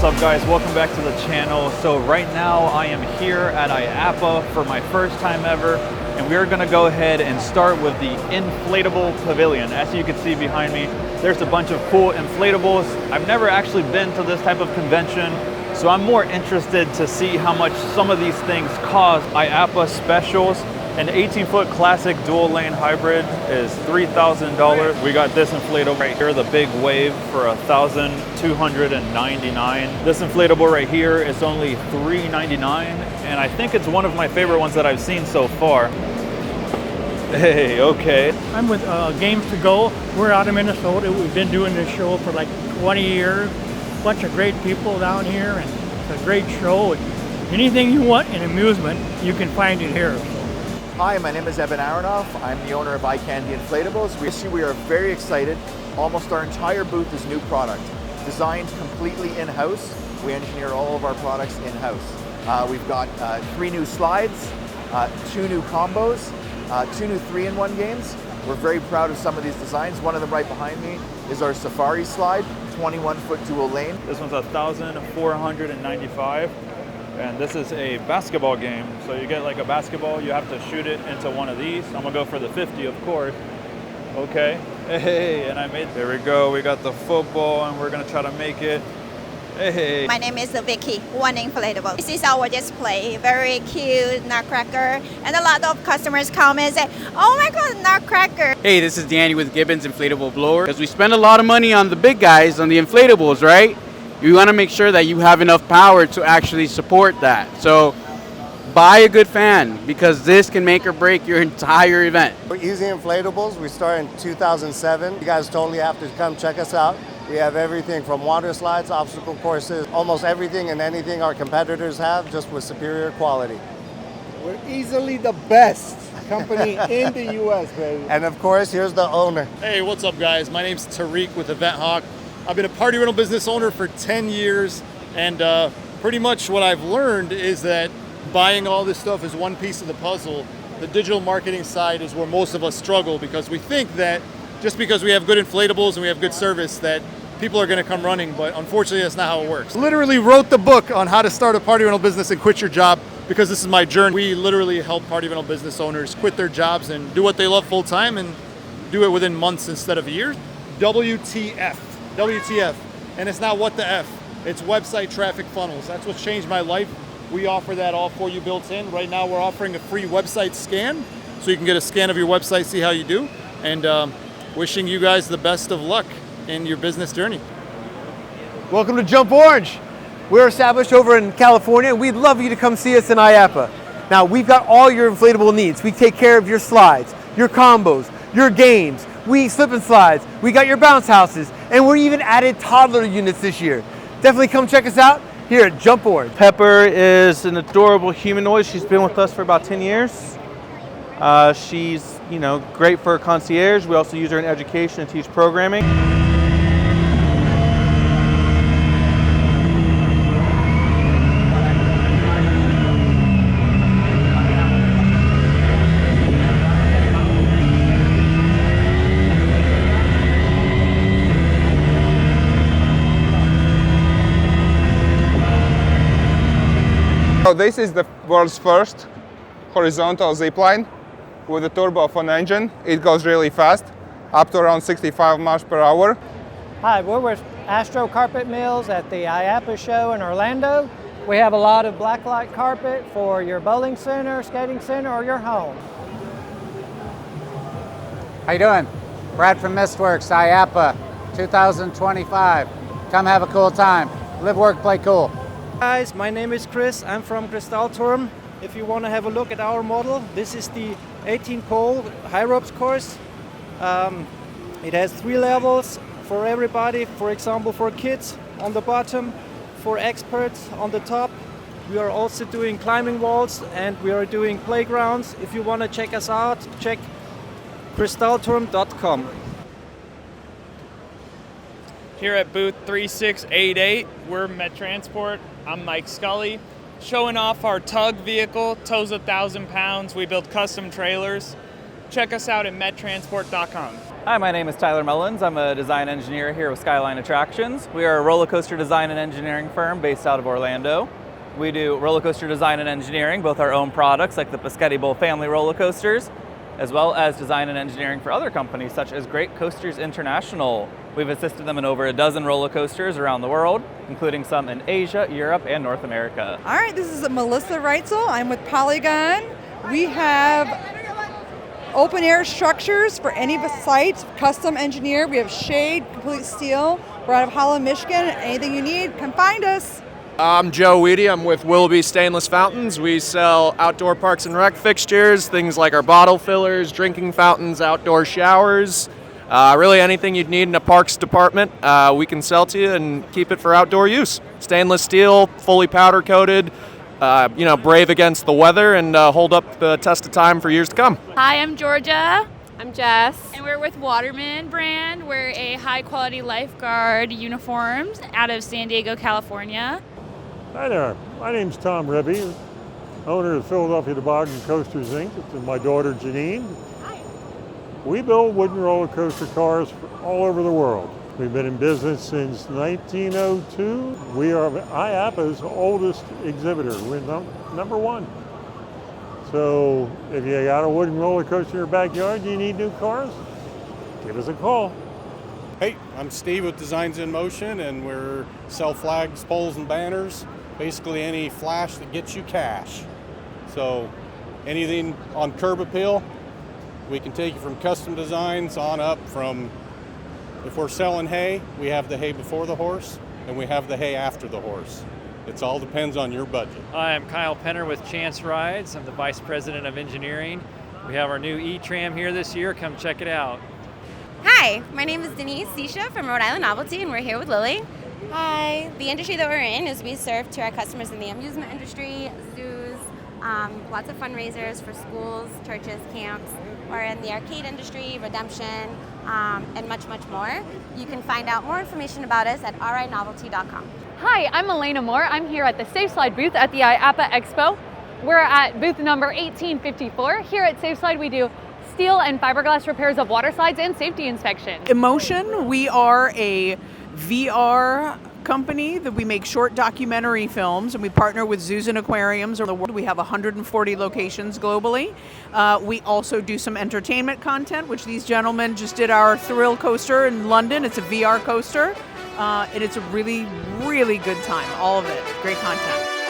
What's up guys, welcome back to the channel. So right now I am here at IAAPA for my first time ever, and we are going to go ahead and start with the inflatable pavilion. As you can see behind me, there's a bunch of cool inflatables. I've never actually been to this type of convention, so I'm more interested to see how much some of these things cost. IAAPA specials, an 18-foot classic dual lane hybrid is $3,000. We got this inflatable right here, the big wave, for $1,299. This inflatable right here is only $399, and I think it's one of my favorite ones that I've seen so far. Hey, okay. I'm with Games to Go. We're out of Minnesota. We've been doing this show for like 20 years. A bunch of great people down here, and it's a great show. Anything you want in amusement, you can find it here. Hi, my name is Evan Aronoff. I'm the owner of Eye Candy Inflatables. We are very excited. Almost our entire booth is new product. Designed completely in-house. We engineer all of our products in-house. We've got 3 new slides, 2 new combos, 2 new 3-in-1 games. We're very proud of some of these designs. One of them right behind me is our Safari slide, 21-foot dual lane. This one's $1,495. And this is a basketball game. So you get like a basketball, you have to shoot it into one of these. I'm gonna go for the 50, of course. Okay, hey, and I made, there we go. We got the football and we're gonna try to make it. Hey. My name is Vicky, one inflatable. This is our display, very cute nutcracker. And a lot of customers come and say, oh my God, nutcracker. Hey, this is Danny with Gibbons Inflatable Blower. Because we spend a lot of money on the big guys, on the inflatables, right? You want to make sure that you have enough power to actually support that. So buy a good fan, because this can make or break your entire event. For Easy Inflatables, we started in 2007. You guys totally have to come check us out. We have everything from water slides, obstacle courses, almost everything and anything our competitors have, just with superior quality. We're easily the best company in the US, baby. And of course, here's the owner. Hey, what's up guys? My name's Tariq with Event Hawk. I've been a party rental business owner for 10 years, and pretty much what I've learned is that buying all this stuff is one piece of the puzzle. The digital marketing side is where most of us struggle, because we think that just because we have good inflatables and we have good service that people are going to come running, but unfortunately that's not how it works. Literally wrote the book on how to start a party rental business and quit your job, because this is my journey. We literally help party rental business owners quit their jobs and do what they love full time, and do it within months instead of years. WTF, and it's not what the F, it's website traffic funnels. That's what's changed my life. We offer that all for you built in. Right now we're offering a free website scan, so you can get a scan of your website, see how you do, and wishing you guys the best of luck in your business journey. Welcome to Jump Orange. We're established over in California, and we'd love you to come see us in IAAPA. Now, we've got all your inflatable needs. We take care of your slides, your combos, your games. We slip and slides, we got your bounce houses, and we're even added toddler units this year. Definitely come check us out here at Jump Orange. Pepper is an adorable humanoid. She's been with us for about 10 years. She's, great for a concierge. We also use her in education and teach programming. So this is the world's first horizontal zipline with a turbo-fan engine. It goes really fast, up to around 65 miles per hour. Hi, we're with Astro Carpet Mills at the IAAPA show in Orlando. We have a lot of blacklight carpet for your bowling center, skating center, or your home. How you doing? Brad from Mistworks, IAAPA 2025. Come have a cool time. Live, work, play cool. Guys, my name is Chris. I'm from Kristallturm. If you want to have a look at our model, this is the 18-pole high ropes course. It has 3 levels for everybody. For example, for kids on the bottom, for experts on the top. We are also doing climbing walls and we are doing playgrounds. If you want to check us out, check crystalturm.com. Here at booth 3688, we're Met Transport. I'm Mike Scully, showing off our tug vehicle, tows 1,000 pounds. We build custom trailers. Check us out at mettransport.com. Hi, my name is Tyler Mullins. I'm a design engineer here with Skyline Attractions. We are a roller coaster design and engineering firm based out of Orlando. We do roller coaster design and engineering, both our own products like the Pescetti Bowl family roller coasters, as well as design and engineering for other companies such as Great Coasters International. We've assisted them in over a dozen roller coasters around the world, including some in Asia, Europe, and North America. All right, this is Melissa Reitzel. I'm with Polygon. We have open air structures for any site, custom engineered. We have shade, complete steel. We're out of Holland, Michigan. Anything you need, come find us. I'm Joe Weedy. I'm with Willoughby Stainless Fountains. We sell outdoor parks and rec fixtures, things like our bottle fillers, drinking fountains, outdoor showers. Really anything you'd need in a parks department, we can sell to you and keep it for outdoor use. Stainless steel, fully powder coated, brave against the weather and hold up the test of time for years to come. Hi, I'm Georgia. I'm Jess. And we're with Waterman brand. We're a high quality lifeguard uniforms out of San Diego, California. Hi there, my name's Tom Ribby, owner of Philadelphia Toboggan Coasters Inc. It's my daughter Janine. Hi. We build wooden roller coaster cars all over the world. We've been in business since 1902. We are IAAPA's oldest exhibitor. We're number 1. So if you got a wooden roller coaster in your backyard, you need new cars, give us a call. Hey, I'm Steve with Designs in Motion, and we sell flags, poles, and banners. Basically any flash that gets you cash. So anything on curb appeal, we can take you from custom designs on up from, if we're selling hay, we have the hay before the horse, and we have the hay after the horse. It all depends on your budget. Hi, I'm Kyle Penner with Chance Rides. I'm the Vice President of Engineering. We have our new E-Tram here this year. Come check it out. Hi, my name is Denise Sisha from Rhode Island Novelty, and we're here with Lily. Hi. The industry that we're in is we serve to our customers in the amusement industry, zoos, lots of fundraisers for schools, churches, camps. We're in the arcade industry, redemption, and much, much more. You can find out more information about us at rinovelty.com. Hi, I'm Elena Moore. I'm here at the Safe Slide booth at the IAAPA Expo. We're at booth number 1854. Here at Safe Slide, we do steel and fiberglass repairs of water slides and safety inspection. Emotion, we are a VR company that we make short documentary films, and we partner with zoos and aquariums around the world. We have 140 locations globally. We also do some entertainment content, which these gentlemen just did our thrill coaster in London. It's a VR coaster, and it's a really, really good time, all of it. Great content.